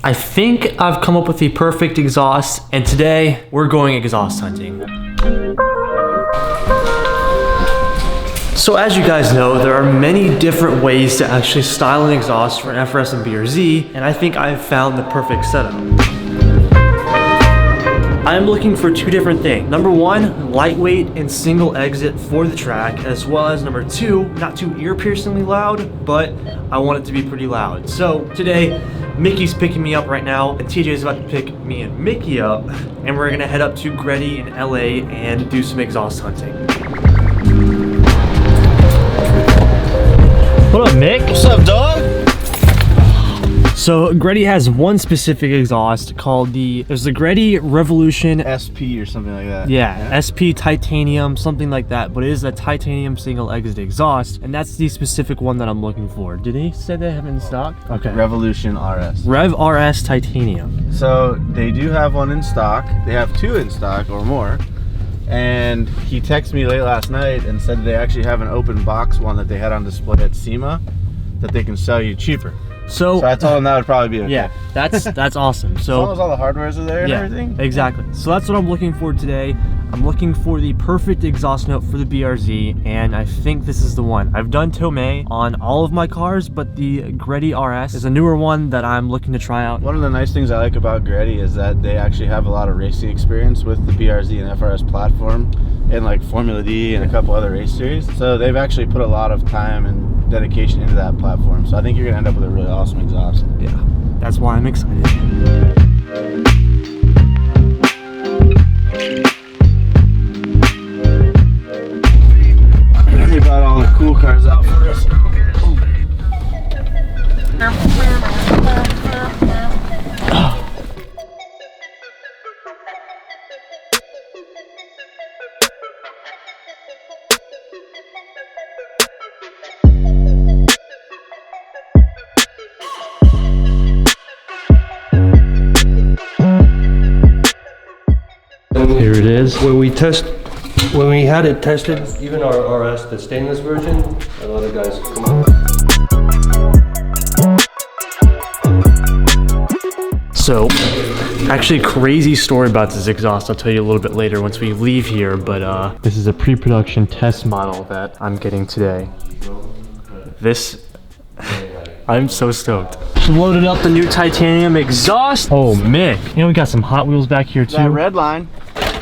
I think I've come up with the perfect exhaust, and today we're going exhaust hunting. So as you guys know, there are many different ways to actually style an exhaust for an FRS and BRZ, and I think I've found the perfect setup. I'm looking for two different things. Number one, lightweight and single exit for the track, as well as number two, not too ear-piercingly loud, but I want it to be pretty loud. So today, Mickey's picking me up right now, and TJ is about to pick me and Mickey up, and we're gonna head up to GReddy in LA and do some exhaust hunting. What up, Mick? What's up, dog? So GReddy has one specific exhaust called there's the GReddy Revolution SP or something like that. Yeah, SP titanium, something like that, but it is a titanium single exit exhaust, and that's the specific one that I'm looking for. Did he say they have it in stock? Okay. Revolution RS. Rev RS titanium. So they do have one in stock. They have two in stock or more. And he texted me late last night and said they actually have an open box one that they had on display at SEMA that they can sell you cheaper. So I told him that would probably be okay. Yeah, that's awesome. So as long as all the hardwares are there and everything. Exactly. So that's what I'm looking for today. I'm looking for the perfect exhaust note for the BRZ, and I think this is the one. I've done Tomei on all of my cars, but the GReddy RS is a newer one that I'm looking to try out. One of the nice things I like about GReddy is that they actually have a lot of racing experience with the BRZ and FRS platform and like Formula D and a couple other race series. So they've actually put a lot of time and dedication into that platform. So I think you're gonna end up with a really awesome exhaust. Yeah, that's why I'm excited. They brought all the cool cars out for us. Here it is. When we had it tested, even our RS, the stainless version, a lot of guys come up. So, actually crazy story about this exhaust. I'll tell you a little bit later once we leave here, but this is a pre-production test model that I'm getting today. I'm so stoked. Loaded up the new titanium exhaust. Oh, Mick. You know, we got some Hot Wheels back here too. That red line.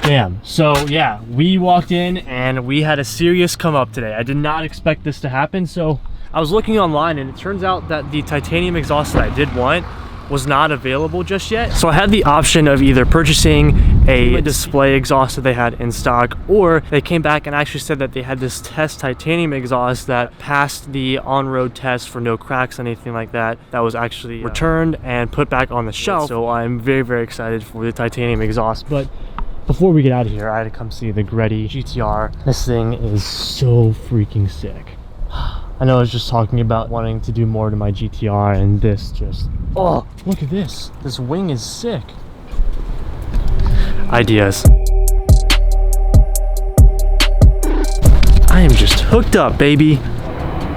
Damn. So yeah, we walked in and we had a serious come up today. I did not expect this to happen. So I was looking online and it turns out that the titanium exhaust that I did want was not available just yet. So I had the option of either purchasing a display exhaust that they had in stock, or they came back and actually said that they had this test titanium exhaust that passed the on-road test for no cracks, anything like that, that was actually returned and put back on the shelf. So I'm very, very excited for the titanium exhaust. But before we get out of here, I had to come see the GReddy GTR. This thing is so freaking sick. I know I was just talking about wanting to do more to my GTR, and this just, oh, look at this. This wing is sick. Ideas. I am just hooked up, baby.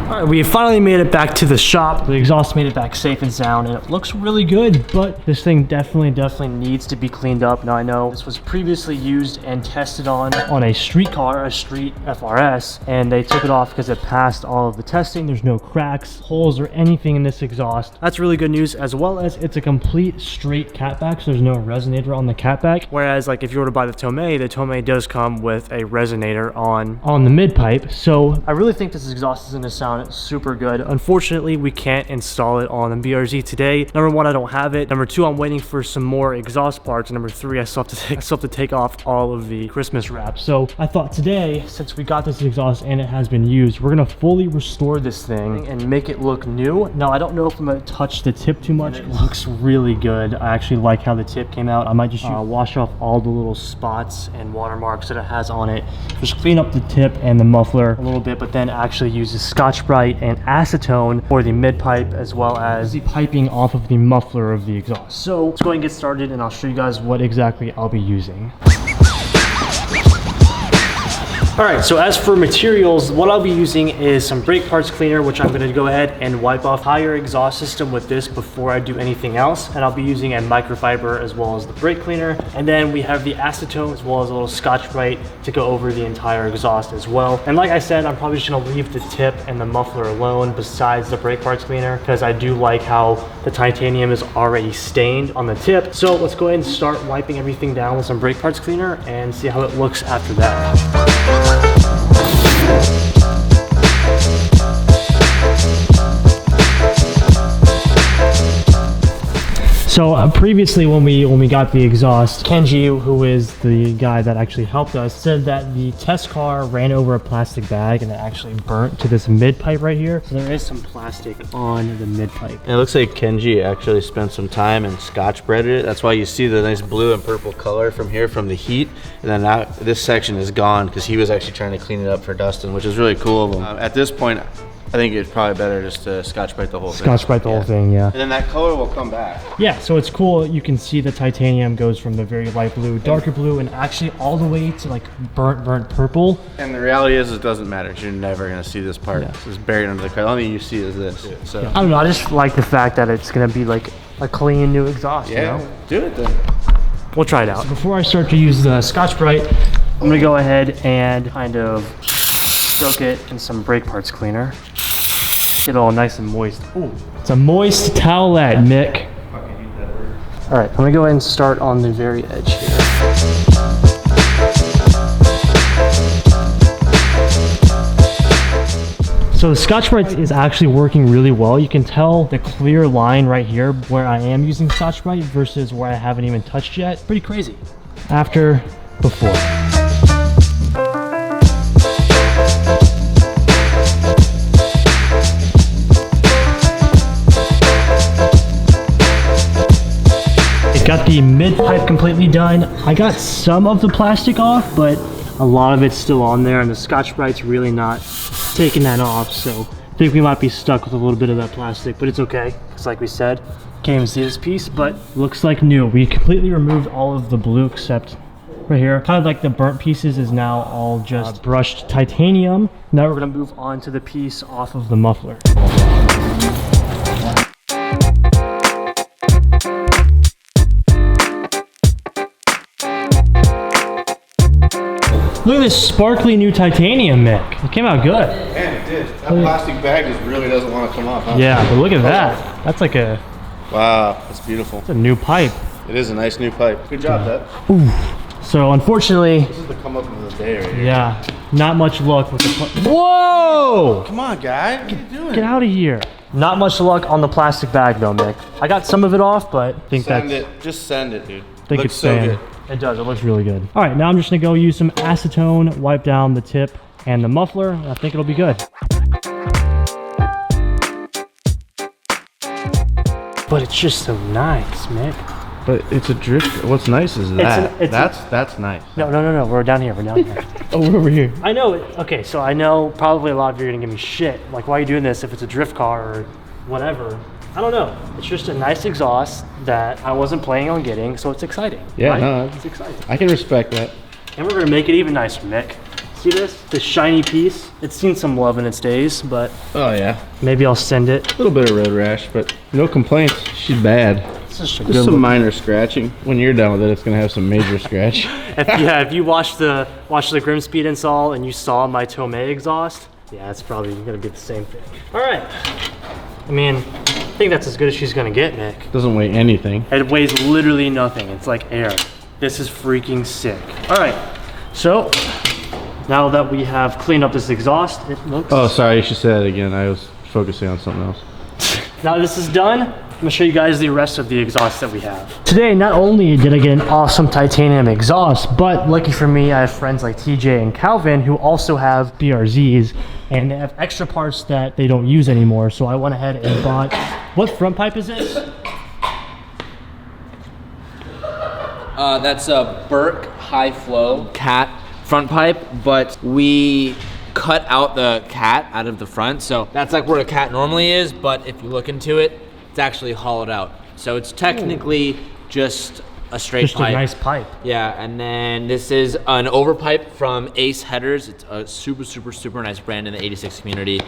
All right, we finally made it back to the shop. The exhaust made it back safe and sound, and it looks really good, but this thing definitely needs to be cleaned up. Now, I know this was previously used and tested on a street car, a street FRS, and they took it off because it passed all of the testing. There's no cracks, holes, or anything in this exhaust. That's really good news, as well as it's a complete straight catback, so there's no resonator on the catback. Whereas, like, if you were to buy the Tomei does come with a resonator on the mid pipe. So I really think this exhaust is going to sound super good. Unfortunately, we can't install it on the BRZ today. Number one, I don't have it. Number two, I'm waiting for some more exhaust parts. And number three, I still have to take off all of the Christmas wrap. So I thought today, since we got this exhaust and it has been used, we're gonna fully restore this thing and make it look new. Now, I don't know if I'm gonna touch the tip too much. It looks really good. I actually like how the tip came out. I might just wash off all the little spots and watermarks that it has on it. Just clean up the tip and the muffler a little bit, but then actually use the Scotch-Brite and acetone for the mid pipe, as well as the piping off of the muffler of the exhaust. So let's go ahead and get started, and I'll show you guys what exactly I'll be using. All right, so as for materials, what I'll be using is some brake parts cleaner, which I'm gonna go ahead and wipe off the entire exhaust system with this before I do anything else. And I'll be using a microfiber as well as the brake cleaner. And then we have the acetone as well as a little Scotch-Brite to go over the entire exhaust as well. And like I said, I'm probably just gonna leave the tip and the muffler alone besides the brake parts cleaner, because I do like how the titanium is already stained on the tip. So let's go ahead and start wiping everything down with some brake parts cleaner and see how it looks after that. So previously when we got the exhaust, Kenji, who is the guy that actually helped us, said that the test car ran over a plastic bag and it actually burnt to this mid pipe right here. So there is some plastic on the mid pipe. And it looks like Kenji actually spent some time and Scotch breaded it. That's why you see the nice blue and purple color from here from the heat. And then now this section is gone because he was actually trying to clean it up for Dustin, which is really cool of him. At this point, I think it's probably better just to Scotch-Brite the whole thing. Scotch-Brite the whole thing, yeah. And then that color will come back. Yeah, so it's cool. You can see the titanium goes from the very light blue, darker blue, and actually all the way to like burnt purple. And the reality is it doesn't matter. You're never going to see this part. Yeah. It's buried under the car. The only thing you see is this. So I don't know, I just like the fact that it's going to be like a clean new exhaust, you know? Do it then. We'll try it out. So before I start to use the Scotch-Brite, I'm going to go ahead and kind of soak it in some brake parts cleaner. Get it all nice and moist. Ooh, it's a moist towelette, Mick. All right, I'm gonna go ahead and start on the very edge here. So the Scotch-Brite is actually working really well. You can tell the clear line right here where I am using Scotch-Brite versus where I haven't even touched yet. Pretty crazy. After, before. Got the mid pipe completely done. I got some of the plastic off, but a lot of it's still on there, and the Scotch-Brite's really not taking that off, so I think we might be stuck with a little bit of that plastic, but it's okay. It's like we said, can't even see this piece, but looks like new. We completely removed all of the blue except right here. Kind of like the burnt pieces is now all just brushed titanium. Now we're gonna move on to the piece off of the muffler. Look at this sparkly new titanium, Mick. It came out good. Man, it did. That plastic bag just really doesn't want to come off, huh? Yeah, but look at that. That's like a... Wow, that's beautiful. It's a new pipe. It is a nice new pipe. Good job, Dad. Ooh. So unfortunately... This is the come up of the day right here. Yeah, not much luck with the... Whoa! Come on, guy. What are you doing? Get out of here. Not much luck on the plastic bag though, Mick. I got some of it off, but I think Send it. Just send it, dude. I think Looks it's so staying. good. It does, it looks really good. All right, now I'm just gonna go use some acetone, wipe down the tip and the muffler, and I think it'll be good. But it's just so nice, Mick. But it's a drift. What's nice is that. That's nice. No, we're down here, Oh, we're over here. I know, okay, so I know probably a lot of you are gonna give me shit. Like, why are you doing this if it's a drift car or whatever? I don't know. It's just a nice exhaust that I wasn't planning on getting, so it's exciting. Yeah, right? no, it's exciting. I can respect that. And we're gonna make it even nicer, Mick. See this? This shiny piece? It's seen some love in its days, but Oh yeah, maybe I'll send it. a little bit of road rash, but no complaints. She's bad. It's just a Just good some look. minor scratching. When you're done with it, it's gonna have some major scratch. If you watch the Grimspeed install and you saw my Tomei exhaust, yeah, it's probably gonna be the same thing. All right. I mean, I think that's as good as she's gonna get, Nick. Doesn't weigh anything. It weighs literally nothing. It's like air. This is freaking sick. All right, so now that we have cleaned up this exhaust, it looks... Oh, sorry, you should say that again. I was focusing on something else. Now this is done, I'm gonna show you guys the rest of the exhaust that we have. Today, not only did I get an awesome titanium exhaust, but lucky for me, I have friends like TJ and Calvin who also have BRZs, and they have extra parts that they don't use anymore. So I went ahead and bought, what front pipe is this? That's a Burke high flow cat front pipe, but we cut out the cat out of the front. So that's like where a cat normally is, but if you look into it, it's actually hollowed out. So it's technically just a straight Just pipe. a nice pipe. Yeah, and then this is an overpipe from Ace Headers. It's a super nice brand in the 86 community.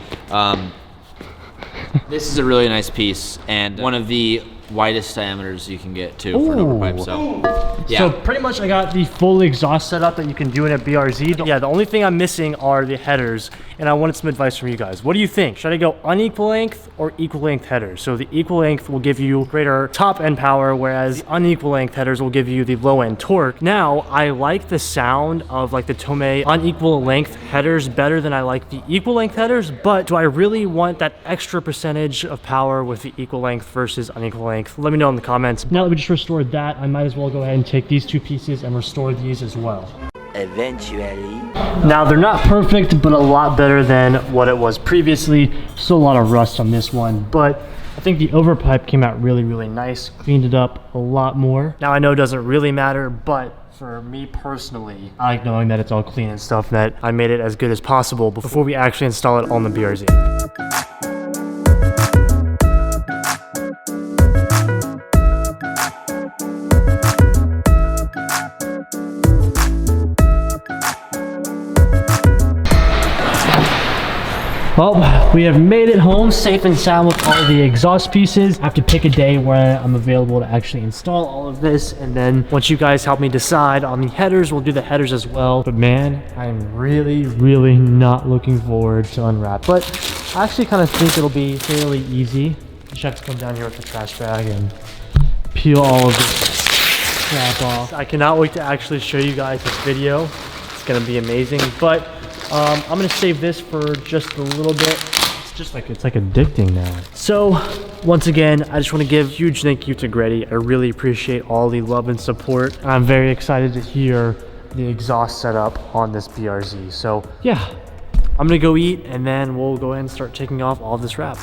This is a really nice piece and one of the widest diameters you can get too for an overpipe. So yeah. So pretty much I got the full exhaust setup that you can do in a BRZ. Yeah, the only thing I'm missing are the headers, and I wanted some advice from you guys. What do you think? Should I go unequal length or equal length headers? So the equal length will give you greater top end power, whereas the unequal length headers will give you the low end torque. Now, I like the sound of like the Tomei unequal length headers better than I like the equal length headers, but do I really want that extra percentage of power with the equal length versus unequal length? Let me know in the comments. Now that we just restored that, I might as well go ahead and take these two pieces and restore these as well. Eventually. Now they're not perfect, but a lot better than what it was previously. Still a lot of rust on this one, but I think the overpipe came out really nice. Cleaned it up a lot more. Now I know it doesn't really matter, but for me personally, I like knowing that it's all clean and stuff, that I made it as good as possible before we actually install it on the BRZ. Well, we have made it home safe and sound with all the exhaust pieces. I have to pick a day where I'm available to actually install all of this, and then once you guys help me decide on the headers, we'll do the headers as well. But man, I'm really not looking forward to unwrap. But I actually kind of think it'll be fairly easy. Just have to come down here with the trash bag and peel all of this crap off. I cannot wait to actually show you guys this video. It's gonna be amazing, but I'm gonna save this for just a little bit. It's like addicting now. So once again, I just want to give a huge thank you to GReddy. I really appreciate all the love and support. I'm very excited to hear the exhaust setup on this BRZ. So yeah, I'm gonna go eat and then we'll go ahead and start taking off all this wrap.